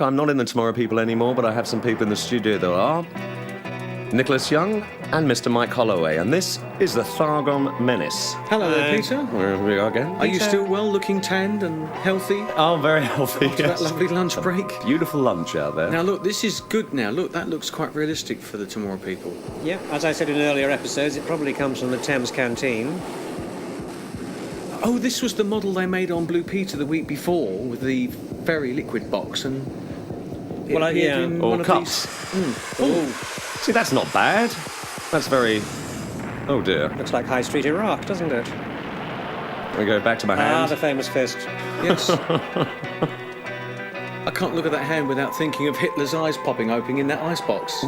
I'm not in the Tomorrow People anymore, but I have some people in the studio that are Nicholas Young and Mr. Mike Holloway, and this is the Thargon Menace. Hello there, Peter. Where we are again. Are you still well, looking tanned and healthy? Oh, very healthy. After that lovely lunch break. Beautiful lunch out there. Now look, this is good now. Look, that looks quite realistic for the Tomorrow People. Yeah, as I said in earlier episodes, it probably comes from the Thames canteen. Oh, this was the model they made on Blue Peter the week before with the very liquid box and... Well, yeah. In Or one of cups. these... Oh, see, that's not bad. That's very... Oh, dear. Looks like High Street Iraq, doesn't it? We go back to my hand. Ah, the famous fist. Yes. I can't look at that hand without thinking of Hitler's eyes popping open in that icebox.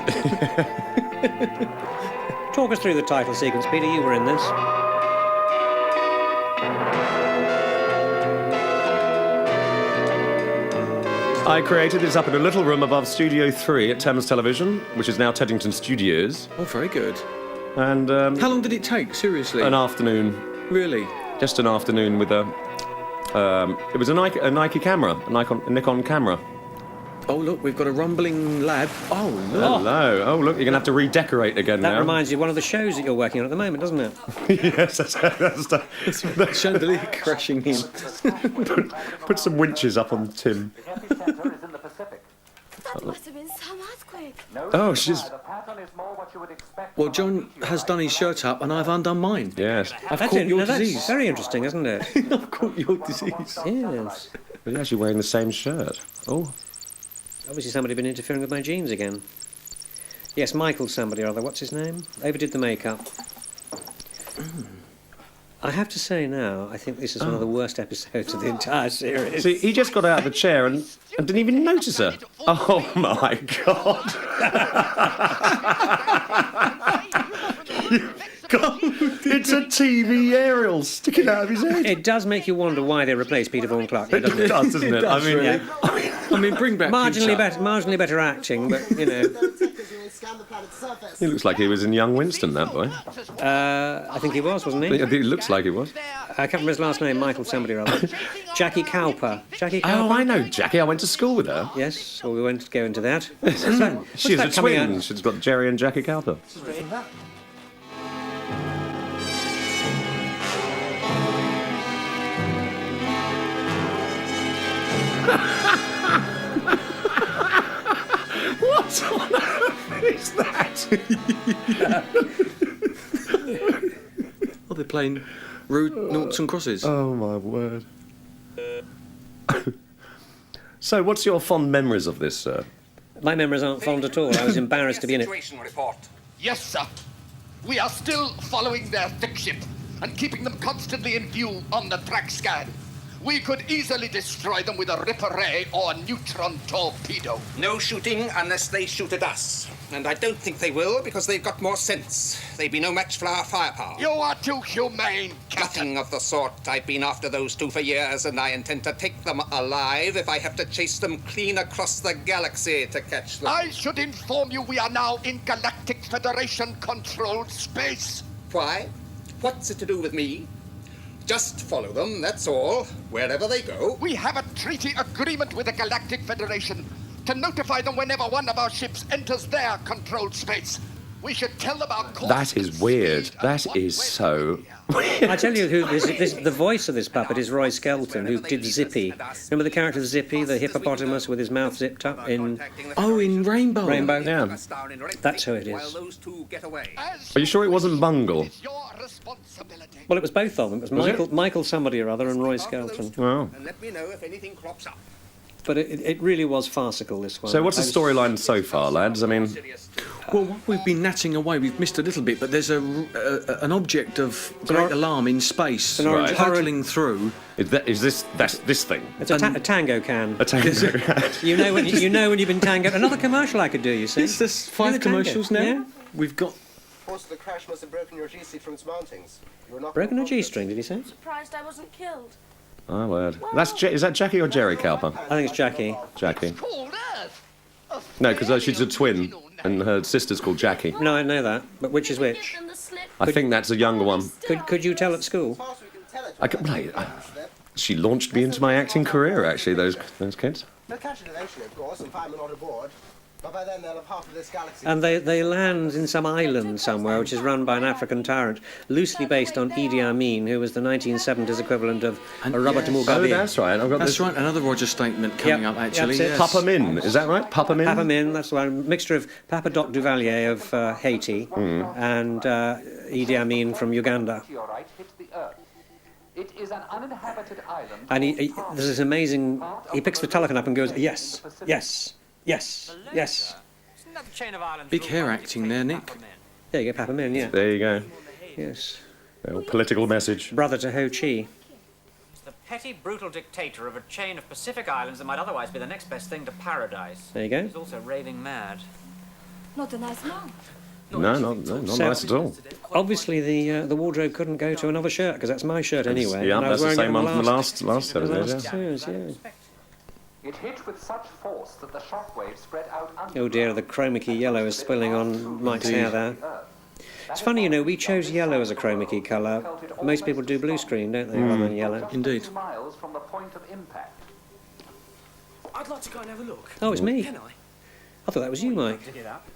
Talk us through the title sequence, Peter. You were in this. I created this up in a little room above Studio 3 at Thames Television, which is now Teddington Studios. Oh, very good. And How long did it take, seriously? an afternoon, Really? just an afternoon with a... it was a Nike camera, a Nikon camera. Oh, look, we've got a rumbling lab. Oh, look. Hello. Oh, look, you're going to have to redecorate again That now. reminds you of one of the shows that you're working on at the moment, doesn't it? Yes, that's The chandelier crashing in. Put some winches up on Tim. That must have been some earthquake. Oh, she's... Well, John has done his shirt up and I've undone mine. Yes. I've That's caught it. your Now, that's disease. very interesting, isn't it? I've caught your disease. Yes. We're actually wearing the same shirt. Oh. Obviously somebody been interfering with my jeans again. Yes, Michael somebody or other. What's his name? Overdid the makeup. I have to say now, I think this is one of the worst episodes of the entire series. See, he just got out of the chair and didn't even notice her. Oh, my God. God, it's a TV aerial sticking out of his head. It does make you wonder why they replaced Peter Vaughan Clark, It doesn't it? does, doesn't it? does, I mean, really. I mean, bring back Marginally Peter. marginally better acting, but, you know. he looks like he was in Young Winston, that boy. I think he was, wasn't he? He looks like he was. I can't remember his last name, Michael somebody or other. Jackie Cowper. Jackie Cowper? Oh, I know Jackie. I went to school with her. Yes, well, we won't go into that. She's a that coming twin. out? She's got Jerry and Jackie Cowper. What on earth is that? Oh, they're playing rude noughts and crosses. Oh, my word. So, what's your fond memories of this, sir? My memories aren't fond at all. I was embarrassed to be in it. Situation report. Yes, sir. We are still following their thick ship and keeping them constantly in view on the track scan. We could easily destroy them with a ripper ray or a neutron torpedo. No shooting unless they shoot at us. And I don't think they will because they've got more sense. They'd be no match for our firepower. You are too humane, Captain. Nothing of the sort. I've been after those two for years, and I intend to take them alive if I have to chase them clean across the galaxy to catch them. I should inform you we are now in Galactic Federation-controlled space. Why? What's it to do with me? Just follow them, that's all, wherever they go. We have a treaty agreement with the Galactic Federation to notify them whenever one of our ships enters their controlled space. We should tell them our course. That is weird. That is so weird. I tell you, the voice of this puppet is Roy Skelton, who did Zippy. Remember the character of Zippy, the hippopotamus with his mouth zipped up in... Oh, in Rainbow. Rainbow. Yeah. That's who it is. While those two get away. Are you sure it wasn't Bungle? It's your responsibility. Well, it was both of them. It was Michael somebody or other and Roy Skelton. Wow. And let me know if anything crops up. But it really was farcical, this one. So what's the I was- storyline so far, lads? I mean, Well, what we've been natting away, we've missed a little bit, but there's an object of great alarm in space an orange- hurtling through. is this thing? It's a tango can. A tango. You know when you've been tango. Another commercial I could do, you see. Is this Do 5 the tango. commercials now? Yeah. We've got... Force of the crash must have broken your G-seat from its mountings. You were not Broken a G-string, did he say? Surprised I wasn't killed. Oh, word. Is that Jackie or Jerry Cowper? I think it's Jackie. Jackie. Called Earth. No, because she's a twin, and her sister's called Jackie. No, I know that. But which is which? And the slip. I think that's a younger one. Could you tell at school? She launched me into my acting career, actually, those kids. They'll catch it eventually, of course, and find we're not aboard. But by then they'll have half of this galaxy. And they land in some island somewhere, which is run by an African tyrant, loosely based on Idi Amin, who was the 1970s equivalent of Robert yes. Mugabe. Oh, that's right. I've got That's this. right, another Roger statement coming Yep, up, actually. that's it. Yes. Papa Min, is that right? Papa Min? Papa Min, that's the one. A mixture of Papa Doc Duvalier of Haiti and Idi Amin from Uganda. To your right hit the Earth. It is an uninhabited island. And there's this amazing... He picks the telephone up and goes, yes, yes, yes, yes. Big hair acting there, Nick. There you go, Papa Min, yeah. There you go. Yes. Little political message. Brother to Ho Chi. The petty, brutal dictator of a chain of Pacific islands that might otherwise be the next best thing to paradise. There you go. He's also raving mad. Not a nice man. No, not nice at all. Obviously, the wardrobe couldn't go to another shirt, because that's my shirt anyway. Yeah, and I was that's the wearing same it one from the last the episode. last Yeah. series, yeah. It hit with such force that the shockwaves spread out under Oh dear, the chroma key yellow is spilling on Mike's hair there. It's funny, you know, we chose yellow as a chroma key colour. Most people do blue screen, don't they, rather than yellow? Indeed. 2 miles from the point of impact. I'd like to go and have a look. Oh, it's me. Can I? I thought that was you, Mike. Dig it up.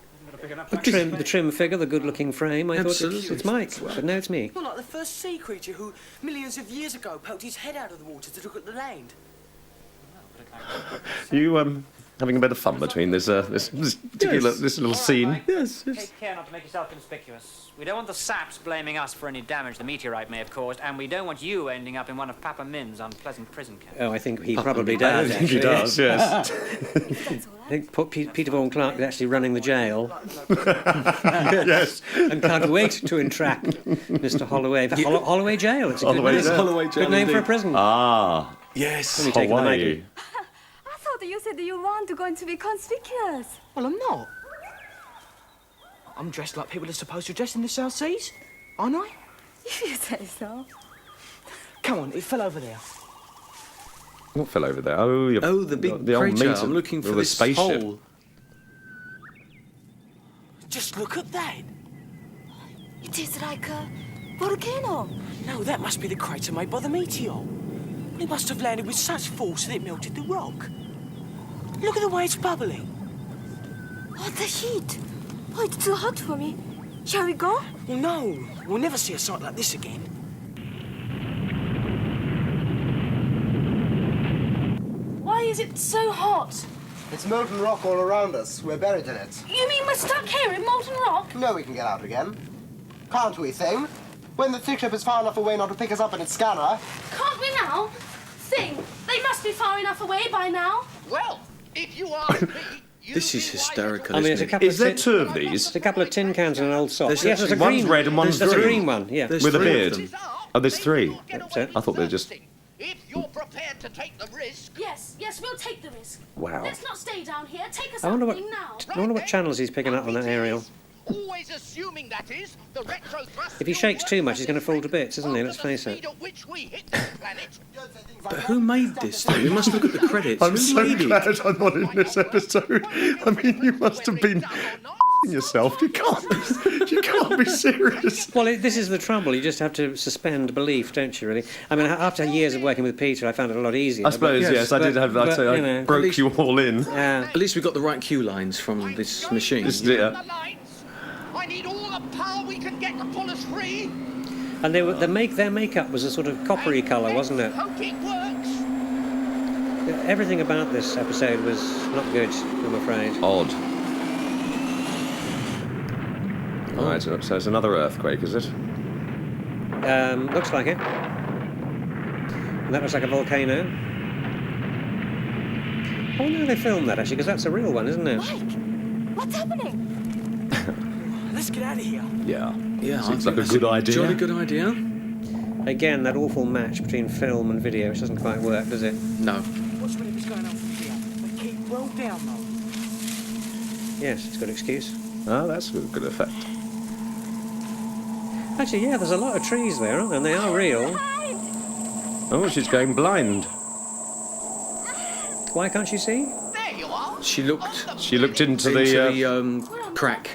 The trim figure, the good-looking frame. I thought Absolutely. it's Mike, but no, it's me. You're like the first sea creature who, millions of years ago, poked his head out of the water to look at the land. You having a bit of fun between this particular this little scene? Yes, yes. Take care not to make yourself conspicuous. We don't want the saps blaming us for any damage the meteorite may have caused, and we don't want you ending up in one of Papa Min's unpleasant prison camps. Oh, I think he probably I does. think he actually. does. Yes. That's all I think Peter Vaughan Clark is actually running the jail Yes. and can't wait to entrap Mr. Holloway. Holloway Jail. It's a Holloway good name. Jail. Holloway Jail, Good name for a indeed. prison. Ah, Yes. Let me take the Hawaii. Mikey. I thought you said you want to going to be conspicuous. Well, I'm not. I'm dressed like people are supposed to dress in the South Seas, aren't I? If you say so. Come on, it fell over there. What fell over there? Oh, The big old crater. meter I'm looking for with a this spaceship. hole. Just look at that. It is like a volcano. No, that must be the crater made by the meteor. It must have landed with such force that it melted the rock. Look at the way it's bubbling. Oh, the heat. Oh, it's too hot for me. Shall we go? Well, no, we'll never see a sight like this again. Why is it so hot? It's molten rock all around us. We're buried in it. You mean we're stuck here in molten rock? No, we can get out again. Can't we, Thing? When the thick ship is far enough away not to pick us up in its scanner. Can't we now? Thing, they must be far enough away by now. Well, if you ask me, This is hysterical. I mean, it's a isn't it? couple Is of there tin- two of these It's a couple of tin cans and an old sock. There's Yes, there's a actually green one's red and one's There's a green. green one, yeah. There's With a 3 of beard. them. Oh, there's 3. That's it. I thought they were just. If you're prepared to take the risk, Yes, we'll take the risk. Wow. Let's not stay down here. Take us I wonder what. something now. I wonder what channels he's picking up on that aerial. always assuming that is the retro thrust. If he shakes too much, he's going to fall to bits, isn't he? Let's face it. But who made this thing? We must look at the credits. I'm Who so made it? glad I'm not in this episode. I mean, you must have been yourself. You can't be serious. Well, this is the trouble. You just have to suspend belief, don't you, really? I mean, after years of working with Peter, I found it a lot easier. I suppose, but- yes, I did have. I'd but, say you I know. broke you all in. At least we got the right cue lines from this machine. This is it. I need all the power we can get to pull us free. And their makeup was a sort of coppery colour, wasn't it? Hope it works. Everything about this episode was not good, I'm afraid. Odd. Right, so it's another earthquake, is it? Looks like it. And that looks like a volcano. I wonder how they filmed that, actually, because that's a real one, isn't it? Mike, what's happening? Let's get out of here. Yeah. Yeah, Seems I like a think good that's idea. Jolly good idea. Again, that awful match between film and video, which doesn't quite work, does it? No. What's whatever's going on from here? But keep well down, though. Yes, it's a good excuse. Oh, that's a good effect. Actually, yeah, there's a lot of trees there, aren't there? And they are real. Oh, she's going blind. Why can't she see? There you are. She looked She looked into into the. the crack.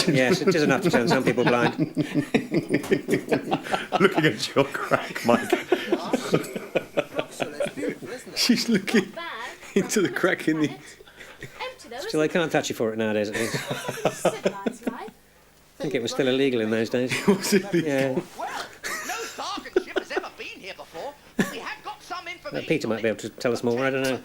Yes, it is enough to turn some people blind. Looking at your crack, Mike. So it's beautiful, isn't it? She's looking. into the crack in the... Empty though, Still, they can't touch you for it nowadays, at least. civilised life. I think it was still illegal in those days. Was it illegal? Yeah. Well, no Thargon ship has ever been here before, but we have got some information. Peter might be able to tell us more, I don't know.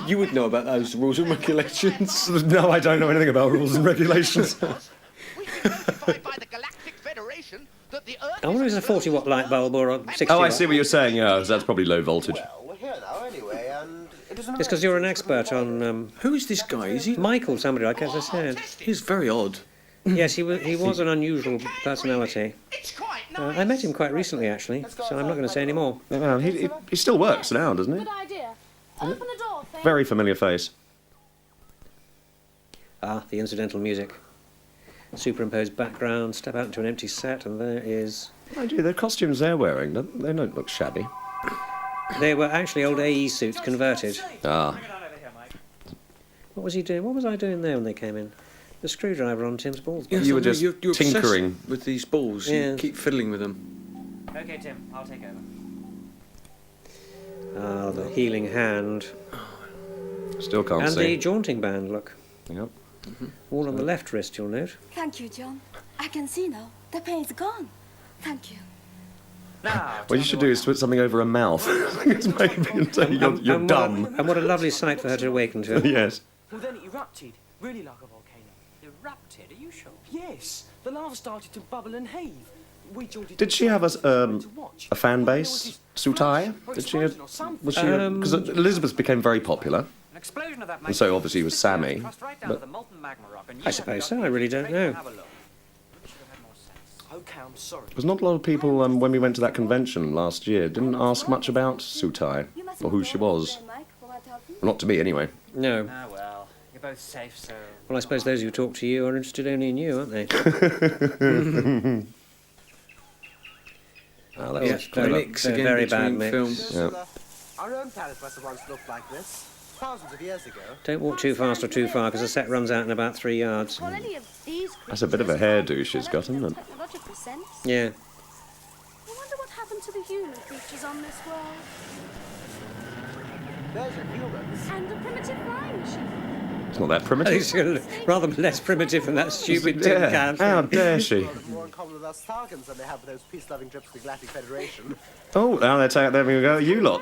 You would know about those rules and regulations. No, I don't know anything about rules and regulations. We've been notified by the Galactic Federation that the Earth I wonder if it's a 40-watt light bulb or a 60 Oh, I watt. see what you're saying. Yeah, that's probably low voltage. Well, we're here now anyway, and it isn't... It's because you're an expert on... Who is this guy? Is he... Michael, somebody, like as I said. He's very odd. Yes, he was an unusual personality. It's quite nice. I met him quite recently, actually, so I'm not going to say any more. Well, he still works now, doesn't he? Good idea. Open the door, Finn. Very familiar face. Ah, the incidental music. Superimposed background, step out into an empty set, and there is... I do. The costumes they're wearing, they don't look shabby. They were actually old AE suits converted. Ah. What was he doing? What was I doing there when they came in? The screwdriver on Tim's balls. Yes, You were I know, just you're obsessed tinkering. with these balls. Yeah. You keep fiddling with them. Okay, Tim, I'll take over. Ah, the healing hand. Still can't And the see. jaunting band, look. Yep. All on the left wrist, you'll note. Thank you, John. I can see now. The pain's gone. Thank you. Now, What you should do is put something over a mouth. It's maybe until you're and dumb. and what a lovely sight for her to awaken to. Yes. Well, then it erupted, really like a volcano. erupted, are you sure? Yes, the lava started to bubble and heave. We joined it Did she have a fan base, Sutai? Did she? Was she? Because Elizabeth became very popular. An explosion of that And so obviously he was Sammy, crossed right down but- to the molten magma rock, and you I haven't suppose got so, I anything really don't straight to know. have a look. We should have had more sense. Okay, I'm sorry. There's not a lot of people when we went to that convention last year didn't ask much about Sutai or who she was. Not to me, anyway. No. Ah, well, you're both safe, so... Well, I suppose those who talk to you are interested only in you, aren't they? Oh, that Yeah, was the clever. mix They're again very bad between mix. films. Yeah. Our own planet must have once looked like this, thousands of years ago. Don't walk too fast or too far, because the set runs out in about 3 yards. Well, any of these That's a bit of a hairdo she's got, isn't it? technological sense. Yeah. I wonder what happened to the human creatures on this world. Those are humans. And the primitive flying machine. It's not that primitive. It's rather less primitive than that stupid tin Yeah, can. how dare she? More in common with us Thargons than they have with those peace-loving trips to the Galactic Federation. Oh, now they're taking. There we go. You lot.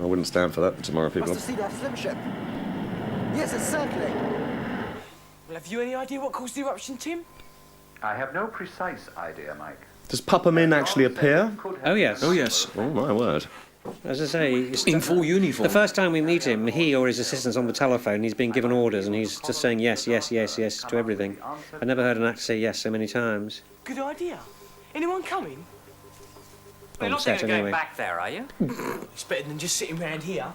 I wouldn't stand for that tomorrow, Must people. have seen our slim ship. Yes, it's circling. Well, have you any idea what caused the eruption, Tim? I have no precise idea, Mike. Does Papa Min actually appear? Oh, yes. Oh, yes. Oh my word! As I say, it's In full uniform. the first time we meet him, he or his assistant's on the telephone, he's being given orders, and he's just saying yes, yes, yes, yes to everything. I never heard an actor say yes so many times. Good idea. Anyone coming? You're On not set, thinking of going anyway. back there, are you? It's better than just sitting round here.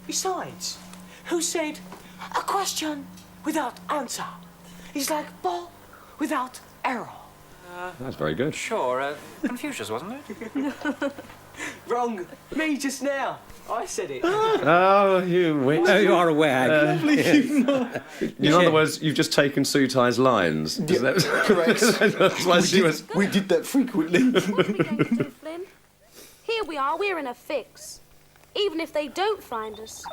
Besides, who said a question without answer is like ball without arrow? That's very good. Sure, Confucius, wasn't it? Wrong. Me just now. I said it. Oh, you witch! Oh, you are a wag. In other words, you've just taken Sutai's lines. Is that Correct. That's why she was. We did that frequently. What are we going to do, Flynn? Here we are, we're in a fix. Even if they don't find us.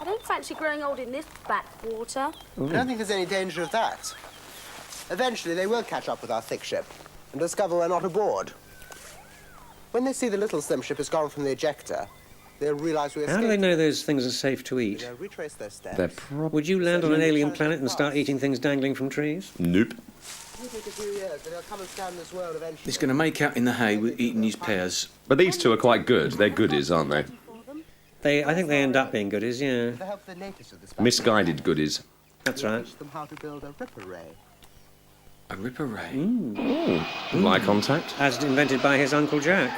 I don't fancy growing old in this backwater. I don't think there's any danger of that. Eventually, they will catch up with our thick ship and discover we're not aboard. When they see the little slim ship has gone from the ejector, they'll realize we escaped. How do they know those things are safe to eat? They'll retrace their steps. They're probably. Would you land on an alien planet and start eating things dangling from trees? Nope. It'll take a few years, but they'll come and scan this world eventually. He's going to make out in the hay with eating his pears. But these two are quite good. They're goodies, aren't they? I think they end up being goodies, yeah. To help the natives of this Misguided goodies. That's right. teach them how to build a ripper ray. A ripper ray. Oh, eye contact. As invented by his Uncle Jack.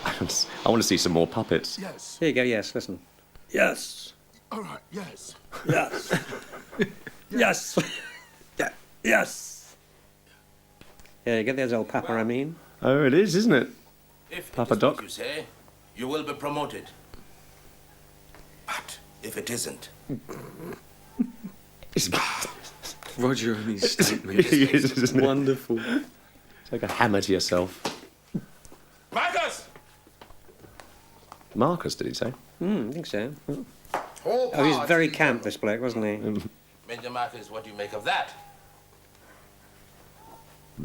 I want to see some more puppets. Yes. Here you go, yes, listen. Yes. All right, yes. Yes. Yes. Yeah. Yes. Yeah, you get there's old Papa, I mean. Oh, it is, isn't it? If Papa it is Doc. what you say, you will be promoted. But if it isn't, Roger and his statement. He is, isn't it? Wonderful. Take a hammer to yourself. Marcus! Marcus, did he say? I think so. Whole Oh, he was parts very in camp, this bloke, wasn't he? Major Marcus, what do you make of that?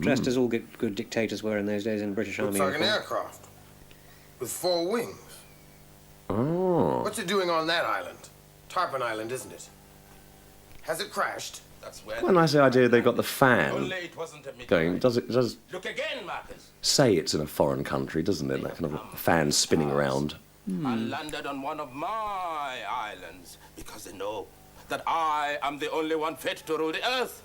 Dressed as all good dictators were in those days in the British Looks Army. like an uniform. aircraft with 4 wings. Oh. What's it doing on that island? Tarpon Island, isn't it? Has it crashed? That's where. What a nice idea they've got the fan Only it wasn't a going. Does Look again, Marcus. say it's in a foreign country, doesn't it? That kind of fan spinning around. I landed on one of my islands because they know that I am the only one fit to rule the earth.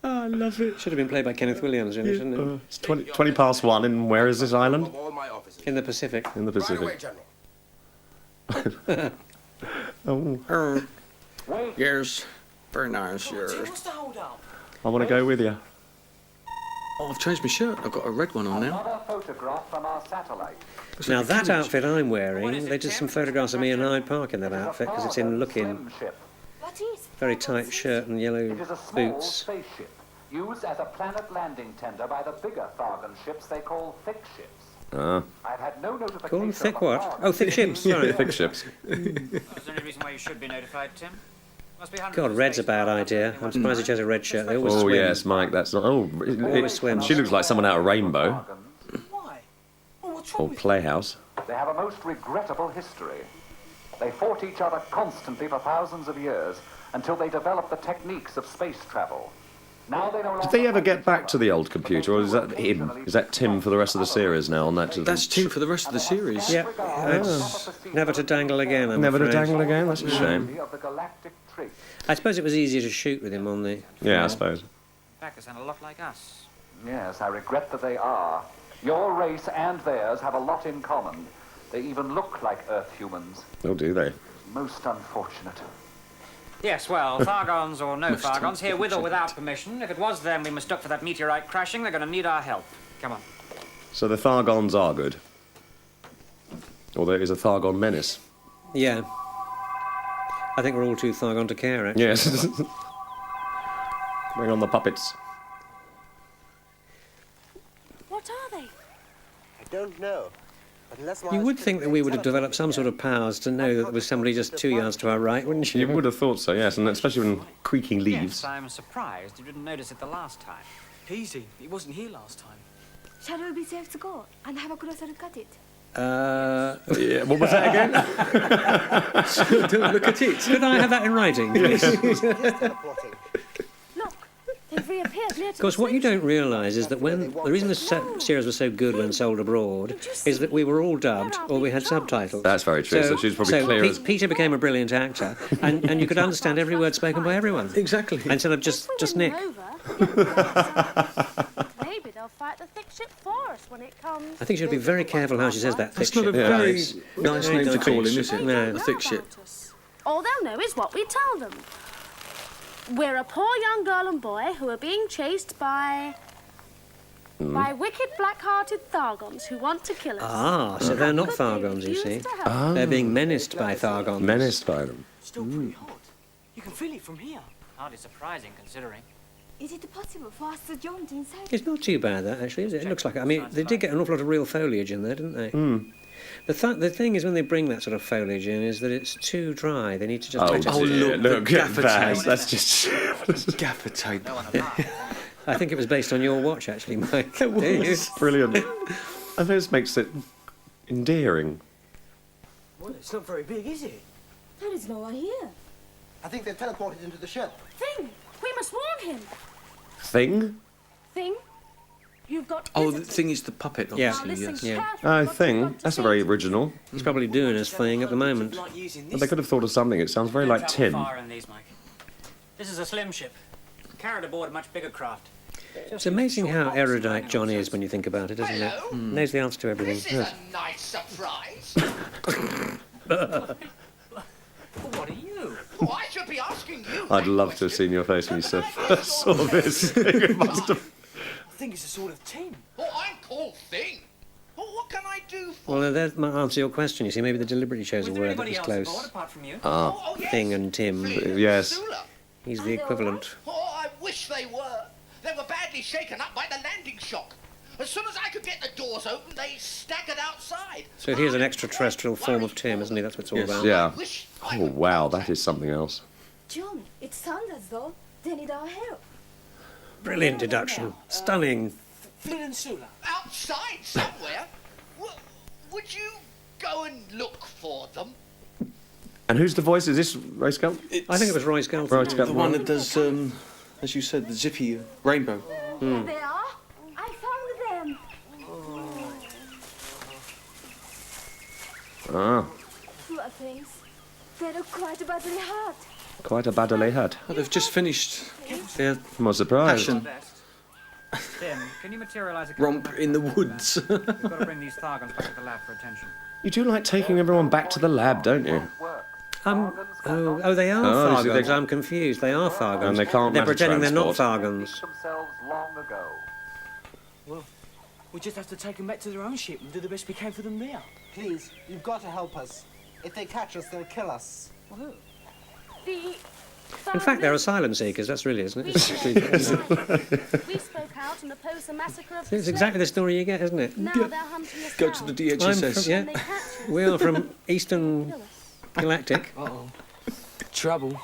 Oh, I love it. Should have been played by Kenneth Williams, really, shouldn't it? It's 20 past 1, and where is this island? Of all my officers. In the Pacific. In the Right away, Pacific. General. Oh, Yes. Very nice, Jim, yes. what's the hold up? I want to go with you. Oh, I've changed my shirt. I've got a red one on now. Another photograph from our satellite. Now, that outfit I'm wearing, they did some photographs of me in Hyde Park in that outfit, because it's in looking. Slim ship. What is? Very tight shirt and yellow It is a small boots. spaceship used as a planet landing tender by the bigger Thargon ships they call thick ships. Ah, I've had no notification. Call them thick of a what? Thargon Oh, thick ships, sorry. thick ships. Is there any reason why you should be notified, Tim? Must be hundreds God, of red's a space bad craft idea. everyone I'm surprised he chose a red shirt. They always Oh, swim. yes, Mike, that's not... Oh, Always swim. she looks like someone out of Rainbow. Why? Oh, what's wrong Or with Playhouse. They have a most regrettable history. They fought each other constantly for thousands of years until they developed the techniques of space travel. Now they no longer Did they ever fight get each back other, to the old but computer, they or do is that him? occasionally Is that Tim for the rest of the series now on that? That's Tim for the rest of the series. Yeah, that's never to dangle again, I'm Never to afraid. dangle again? That's a shame. of the galactic trait. I suppose it was easier to shoot with him on the... Yeah, I suppose. In fact, they sound a lot like us. Yes, I regret that they are. Your race and theirs have a lot in common. They even look like Earth humans. Oh, do they? Most unfortunate. Yes, well, Thargons or no Thargons, here with or without permission. If it was them we mistook for that meteorite crashing, they're going to need our help. Come on. So the Thargons are good. Or there is a Thargon Menace. Yeah. I think we're all too Thargon to care, actually. Yes. Bring on the puppets. What are they? I don't know. But unless You would think that we would have developed some sort of powers to know that there was somebody just 2 yards to our right, wouldn't you? You would have thought so, yes, and especially when creaking leaves. Yes, I'm surprised you didn't notice it the last time. Easy. He wasn't here last time. Shall we be safe to go and have a closer look at it? Yeah, what was that again? Don't look at it. Could I have that in writing, please? Look, they've reappeared near to Of course, the what you station. don't realise is that when the reason this series was so good when sold abroad is that we were all dubbed or we had subtitles. That's very true, so she's probably clear as... Peter became a brilliant actor, and you could understand every word spoken by everyone. Exactly. Instead of just Win Nick. them over. Maybe they'll fight the thick ship for us when it comes. I think she should be very careful how she says that. That's thick not a ship. very it's- nice very name to nice. call him, is it? No. A thick ship. All they'll know is what we tell them. We're a poor young girl and boy who are being chased by wicked black-hearted Thargons who want to kill us. Ah, so they're not Could they Thargons, you refuse see. to help? They're being menaced by Thargons. Menaced by them. Still pretty hot. You can feel it from here. Hardly surprising, considering. Is it possible for us to jump inside? It's not too bad, that, actually, is it? It looks like... I mean, they did get an awful lot of real foliage in there, didn't they? The thing is, when they bring that sort of foliage in, is that it's too dry. They need to just... Oh, take it- look the at gaffer that. tape. That's just... Gaffer tape. I think it was based on your watch, actually, Mike. It was brilliant. And this makes it endearing. Well, it's not very big, is it? There is no one here. I think they've teleported into the ship. Thing, we must warn him. Thing? Thing, you've got Oh, the visitors. thing is the puppet, Yeah. Now obviously, listen yes. Yeah. carefully I what think. want to That's say very to you. original. He's probably doing his thing at the moment. Like using But this. they could have thought of something. It sounds very like Travel Tim. far in these, Mike. This is a slim ship. Carried aboard a much bigger craft. It's amazing how erudite John is when you think about it, isn't it? Knows the answer to everything. This is a nice surprise. What are you? Oh, I should be asking you. I'd that love to have question. seen your face when you first saw this. It must have... I think it's a sort of tin. Oh, I'm called Thing. Oh, what can I do for Well, that might answer your question, you see. Maybe they deliberately chose Was a there word that anybody was else aboard close. apart from you? Oh, yes. Thing and Tim. Flea and Yes. Sula. He's the equivalent. Oh, I wish they were. They were badly badly shaken up by the landing shock. As soon as I could get the doors open, they staggered outside. So here's an extraterrestrial form of Tim, isn't he? That's what it's all about. Yeah. Oh, wow, that is something else. John, it sounds as though they need our help. Brilliant deduction. Stunning. Flynn and Sula. Outside somewhere? Would you go and look for them? And who's the voice? Is this Roy Skelton? I think it was Roy Skelton. Roy Skelton. The one that does, as you said, the zippy rainbow. There they are. I found them. Ah, Poor things. They look quite badly hurt. quite a badly hurt. Oh, they've just finished their I'm not surprised. passion Tim, can you materialise a romp in the woods. We've got to bring these Thargons back to the lab for attention. You do like taking everyone back to the lab, don't you? Oh, they are Oh, so Thargons. they- I'm confused. They are Thargons. And they can't They're matter pretending they're not transport. Thargons. Themselves long ago. Well, we just have to take them back to their own ship and do the best we can for them there. Please, you've got to help us. If they catch us, they'll kill us. The In fact, they're asylum seekers. That's really, isn't we it? spoke out and opposed the massacre of It's exactly the story you get, isn't it? Now they're hunting us Go down. to the I'm DHSS. from, yeah. We are from Eastern Galactic. Uh-oh. Trouble.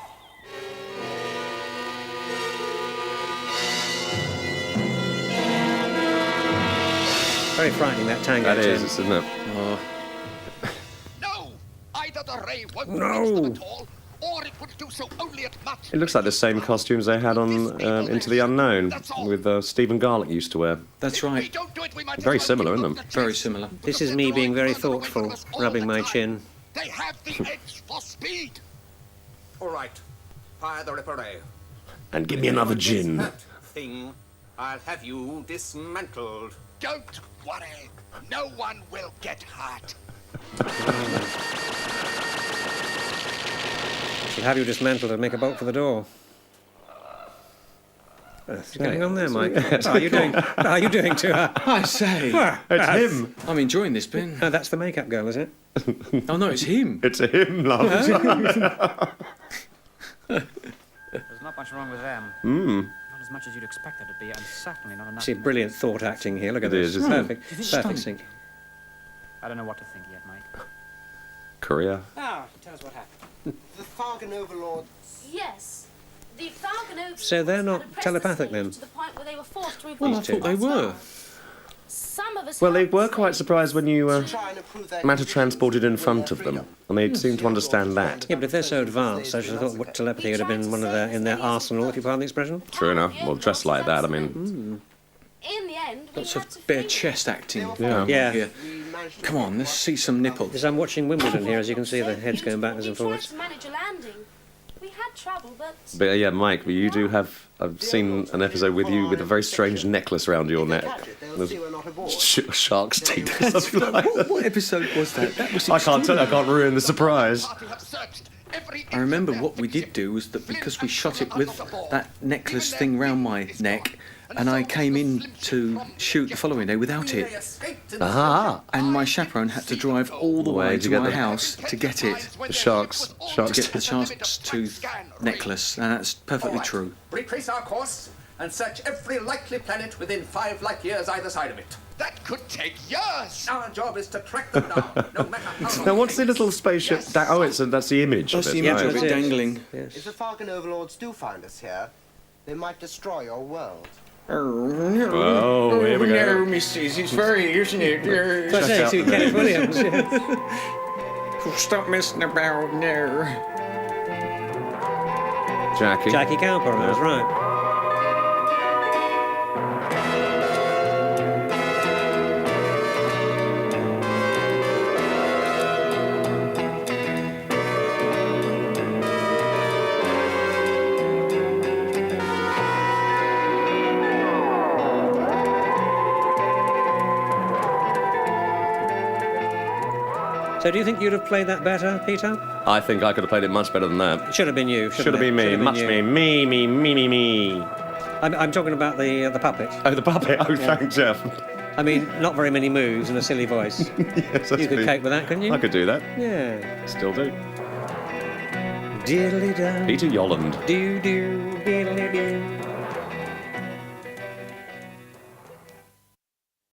Very frightening, that tango. That is, Tim. isn't it? Oh, No! Either the ray won't No. reach them at all, or it would do so only at much. It looks like the same costumes they had on Into the Unknown with Stephen Garlick used to wear. that's right. Don't do it, we might Very as well similar, give isn't them them? the Very chase. similar. This is me being very thoughtful, rubbing my chin. They have the edge for speed. All right. Fire the Ripper Ray. And give me another gin. That thing, I'll have you dismantled. Don't worry. No one will get hurt. Should have you dismantled and make a bolt for the door. What's going on there, Mike? What are you doing? What are you doing to her? I say, It's him. I'm enjoying this bit. Oh, that's the makeup girl, is it? Oh no, it's him. It's him, love. There's not much wrong with them. Not as much as you'd expect there to be, and certainly not enough. See, brilliant thought acting here. Look at It this. is, isn't it? Perfect, It's perfect stunning. sync. I don't know what to think yet, Mike. Korea. Ah, tell us what happened. The Thargon Overlord. Yes. The Thargon So they're not had oppressed telepathic the then? stage to the point where they were forced to Well, I revolt thought they were. Some of us Well, they helped were the quite stage. surprised when you Try and improve their matter conditions transported in when front they're of them, freedom. and they seemed to understand that. Yeah, but if they're so advanced, I should have thought what telepathy would have been one of their in their arsenal, if you pardon the expression. True enough. Well, dressed like that, I mean, In the end, we Lots had of to bare free chest acting. yeah. Yeah. Here. We managed to Come on, let's see some nipples. Because I'm watching Wimbledon here, as you can see, the head's going backwards and We tried forwards. to manage a landing. We had trouble, but But yeah, Mike, you do have. I've seen an episode with you with a very strange necklace around your neck. catch it. They'll There's see we're not aboard. shark's teeth or something like that. What episode was that? That was I can't tell. I can't ruin the surprise. Party have searched every I remember inch of what their we did ship. do was that because we shot it Flint with and Sula are that necklace thing round my neck, and I came in to shoot the following day without They it, escaped in Aha! and my chaperone had to drive all the way Way to to get my the- house to get it, The shark's to get the shark's tooth necklace, and that's perfectly true. Retrace our course and search every likely planet within 5 light years either side of it. That could take years. Our job is to track them down, no matter how long Now, it what's the takes. little spaceship? That's the image That's of the it. image right? of it That's it. dangling. If the Thargon Overlords do find us here, they might destroy your world. Oh, here we go. Mrs. It's very, isn't it? So I say, see, Kenneth Williams. Stop messing about now. Jackie. Jackie Cowper, I was right. So do you think you'd have played that better, Peter? I think I could have played it much better than that. Should have been you. Should have been me. Should Much you. me. I'm talking about the puppet. Oh, the puppet. Oh, thanks, Jeff. I mean, not very many moves and a silly voice. Yes, You could cope with that, couldn't you? I could do that. Yeah. Still do. Diddly-da. Peter Yolland. Do do diddly do.